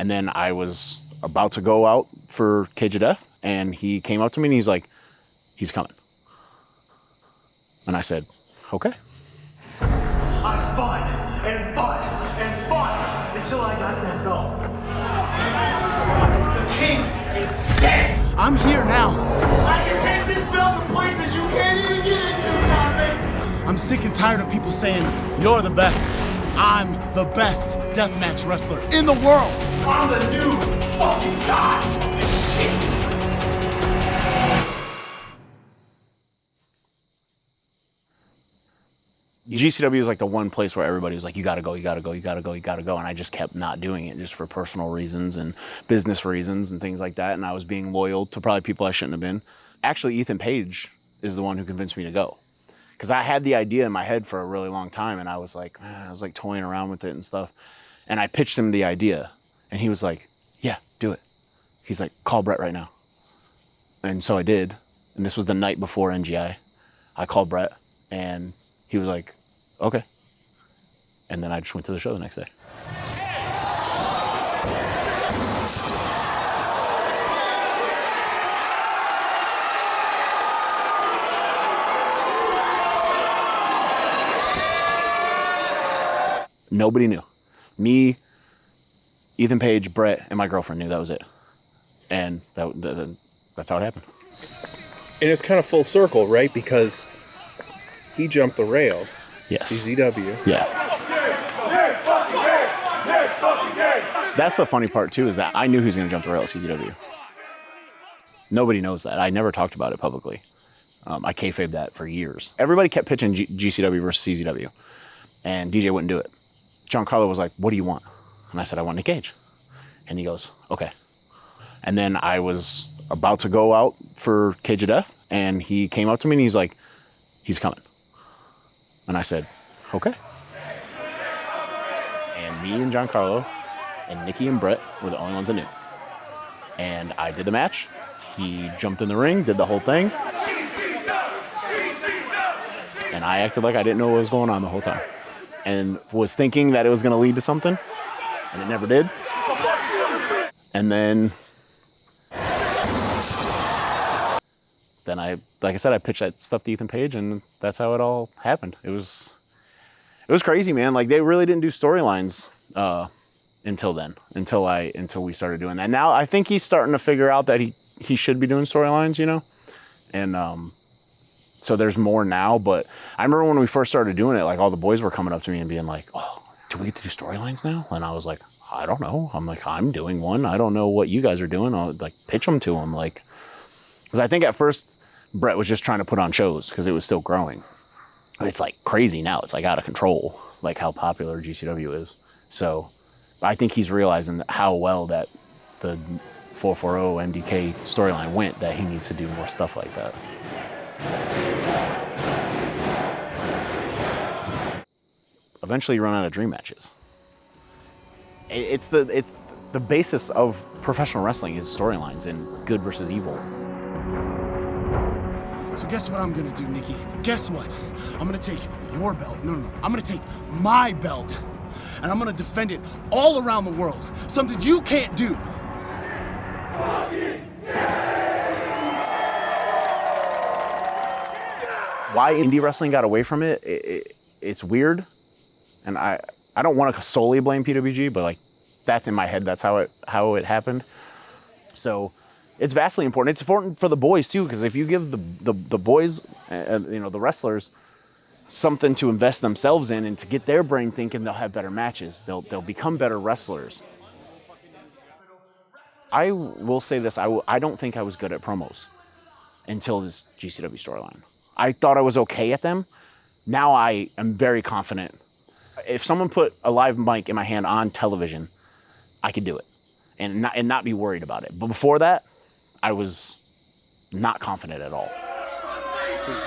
And then I was about to go out for Cage of Death, and he came up to me and he's like, he's coming. And I said, okay. I fought and fought and fought until I got that belt. The king is dead. I'm here now. I can take this belt to places you can't even get into, convict. I'm sick and tired of people saying, you're the best. I'm the best deathmatch wrestler in the world. I'm the new fucking god of this shit. GCW was like the one place where everybody was like, you gotta go, you gotta go, you gotta go, you gotta go. And I just kept not doing it just for personal reasons and business reasons and things like that. And I was being loyal to probably people I shouldn't have been. Actually, Ethan Page is the one who convinced me to go. Because I had the idea in my head for a really long time, and I was like toying around with it and stuff. And I pitched him the idea, and he was like, yeah, do it. He's like, call Brett right now. And so I did. And this was the night before NGI. I called Brett, and he was like, okay. And then I just went to the show the next day. Nobody knew. Me, Ethan Page, Brett, and my girlfriend knew that was it. And that's how it happened. And it's kind of full circle, right? Because he jumped the rails. Yes. CZW. Yeah. That's the funny part, too, is that I knew he was going to jump the rails at CZW. Nobody knows that. I never talked about it publicly. I kayfabed that for years. Everybody kept pitching GCW versus CZW, and DJ wouldn't do it. Giancarlo was like, what do you want? And I said, I want Nick Gage. And he goes, okay. And then I was about to go out for Cage of Death, and he came up to me and he's like, he's coming. And I said, okay. And me and Giancarlo and Nikki and Brett were the only ones that knew. And I did the match. He jumped in the ring, did the whole thing. And I acted like I didn't know what was going on the whole time. And was thinking that it was going to lead to something, and it never did. And then like I said, I pitched that stuff to Ethan Page, and that's how it all happened. It was crazy, man. Like, they really didn't do storylines until then, until we started doing that. Now I think he's starting to figure out that he should be doing storylines, you know, and so there's more now. But I remember when we first started doing it, like, all the boys were coming up to me and being like, oh, do we get to do storylines now? And I was like, I don't know. I'm like, I'm doing one. I don't know what you guys are doing. I'll like pitch them to them. Like, because I think at first Brett was just trying to put on shows because it was still growing. It's like crazy now. It's like out of control, like how popular GCW is. So I think he's realizing how well that the 440 MDK storyline went, that he needs to do more stuff like that. Eventually you run out of dream matches. It's the basis of professional wrestling is storylines and good versus evil. So guess what I'm gonna do, Nikki? Guess what? I'm gonna take your belt. No. I'm gonna take my belt, and I'm gonna defend it all around the world. Something you can't do. Why indie wrestling got away from it, it's weird. And I don't want to solely blame PWG, but like, that's in my head. That's how it happened. So it's vastly important. It's important for the boys too, because if you give the boys, the wrestlers, something to invest themselves in and to get their brain thinking, they'll have better matches. They'll become better wrestlers. I will say this: I don't think I was good at promos until this GCW storyline. I thought I was okay at them. Now I am very confident. If someone put a live mic in my hand on television, I could do it and not be worried about it. But before that, I was not confident at all.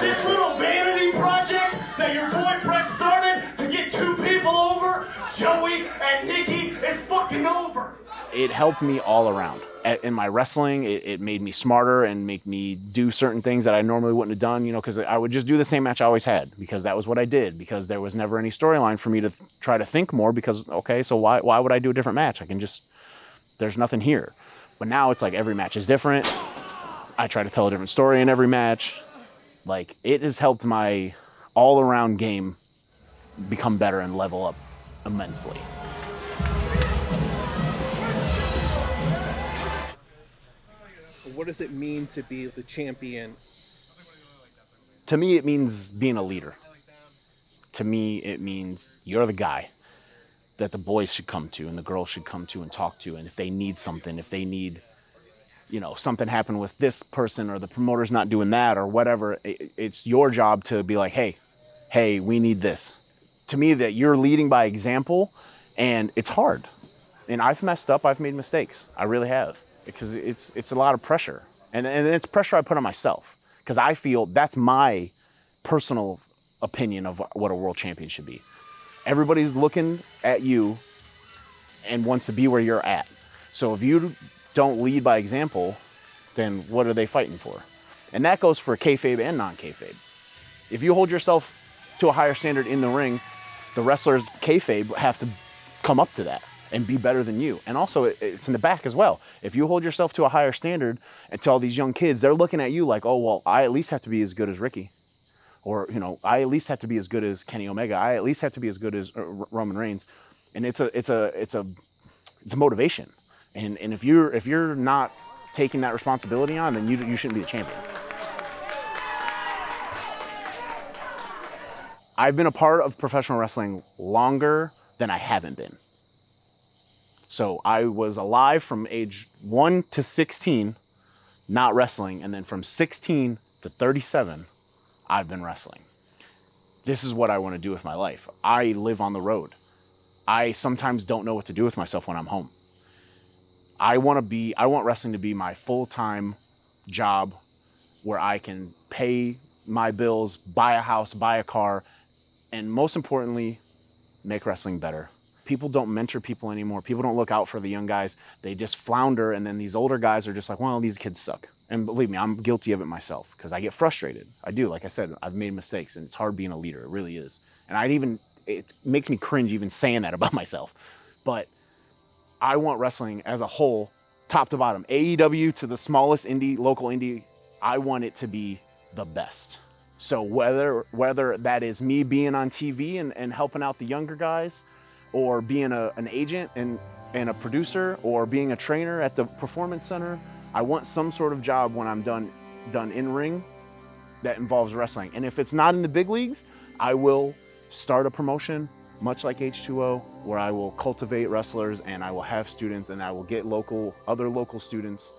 This little vanity project that your boy Brett started to get two people over, Joey and Nikki, is fucking over. It helped me all around. In my wrestling, it made me smarter and make me do certain things that I normally wouldn't have done, because I would just do the same match I always had, because that was what I did, because there was never any storyline for me to try to think more, because, okay, so why would I do a different match? I can just There's nothing here. But now it's like every match is different. I try to tell a different story in every match. Like, it has helped my all-around game become better and level up immensely. What does it mean to be the champion? To me, it means being a leader. To me, it means you're the guy that the boys should come to and the girls should come to and talk to. And if they need something, if they need, you know, something happened with this person or the promoter's not doing that or whatever, it's your job to be like, hey, we need this. To me, that you're leading by example, and it's hard. And I've messed up, I've made mistakes. I really have, because it's a lot of pressure. And it's pressure I put on myself, because I feel that's my personal opinion of what a world champion should be. Everybody's looking at you and wants to be where you're at. So if you don't lead by example, then what are they fighting for? And that goes for kayfabe and non-kayfabe. If you hold yourself to a higher standard in the ring, the wrestlers kayfabe have to come up to that and be better than you. And also it's in the back as well. If you hold yourself to a higher standard and to all these young kids, they're looking at you like, oh, well, I at least have to be as good as Ricky. Or, you know, I at least have to be as good as Kenny Omega. I at least have to be as good as Roman Reigns. And it's a motivation. And if you're not taking that responsibility on, then you shouldn't be a champion. I've been a part of professional wrestling longer than I haven't been. So I was alive from age 1 to 16, not wrestling. And then from 16 to 37, I've been wrestling. This is what I want to do with my life. I live on the road. I sometimes don't know what to do with myself when I'm home. I want wrestling to be my full-time job where I can pay my bills, buy a house, buy a car, and most importantly, make wrestling better. People don't mentor people anymore. People don't look out for the young guys. They just flounder, and then these older guys are just like, well, these kids suck. And believe me, I'm guilty of it myself, because I get frustrated. I do. Like I said, I've made mistakes, and it's hard being a leader. It really is. And it makes me cringe even saying that about myself. But I want wrestling as a whole, top to bottom, AEW to the smallest local indie, I want it to be the best. So whether that is me being on TV and helping out the younger guys, or being an agent and a producer, or being a trainer at the performance center, I want some sort of job when I'm done in ring that involves wrestling. And if it's not in the big leagues, I will start a promotion, much like H2O, where I will cultivate wrestlers and I will have students, and I will get other local students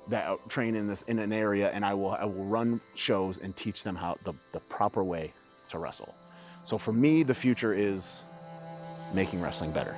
that train in an area, and I will run shows and teach them how the proper way to wrestle. So for me, the future is making wrestling better.